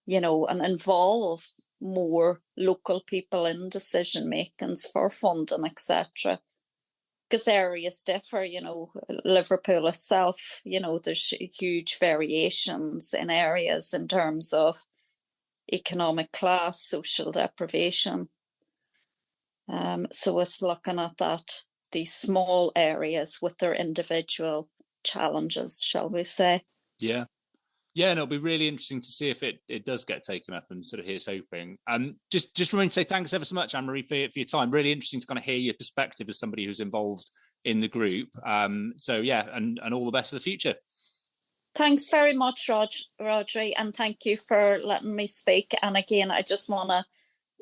and involve more local people in decision makings for funding, etc. Because areas differ, Liverpool itself, there's huge variations in areas in terms of economic class, social deprivation. So it's looking at these small areas with their individual challenges, shall we say. Yeah. Yeah, and it'll be really interesting to see if it does get taken up, and sort of here's hoping. Just remain to say thanks ever so much, Anne-Marie, for your time. Really interesting to kind of hear your perspective as somebody who's involved in the group. So yeah, and all the best for the future. Thanks very much, Rodri, and thank you for letting me speak. And again, I just want to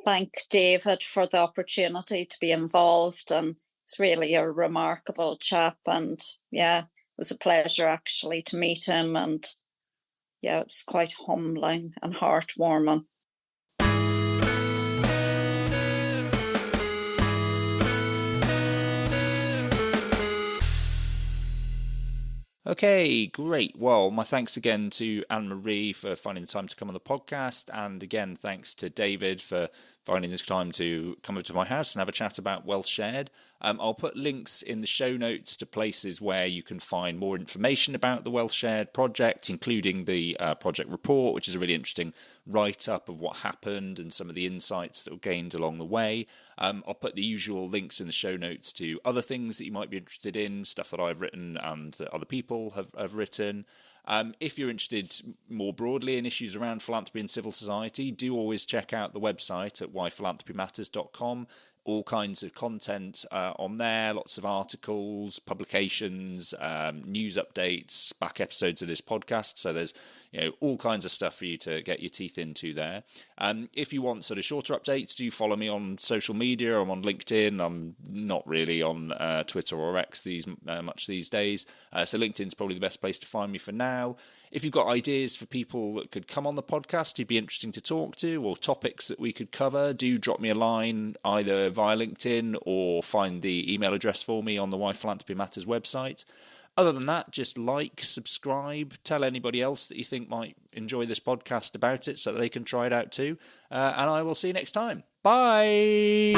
thank David for the opportunity to be involved, and it's really a remarkable chap, and yeah, it was a pleasure actually to meet him, and yeah, it was quite humbling and heartwarming. Okay, great. Well, my thanks again to Anne-Marie for finding the time to come on the podcast. And again, thanks to David for finding this time to come over to my house and have a chat about Wealth Shared. I'll put links in the show notes to places where you can find more information about the Wealth Shared project, including the project report, which is a really interesting write-up of what happened and some of the insights that were gained along the way. I'll put the usual links in the show notes to other things that you might be interested in, stuff that I've written and that other people have written. If you're interested more broadly in issues around philanthropy and civil society, do always check out the website at whyphilanthropymatters.com. All kinds of content on there, lots of articles, publications, news updates, back episodes of this podcast. So there's all kinds of stuff for you to get your teeth into there. If you want sort of shorter updates, do follow me on social media. I'm on LinkedIn. I'm not really on Twitter or X much these days. So LinkedIn's probably the best place to find me for now. If you've got ideas for people that could come on the podcast who'd be interesting to talk to, or topics that we could cover, do drop me a line either via LinkedIn or find the email address for me on the Why Philanthropy Matters website. Other than that, just like, subscribe, tell anybody else that you think might enjoy this podcast about it so that they can try it out too. And I will see you next time. Bye!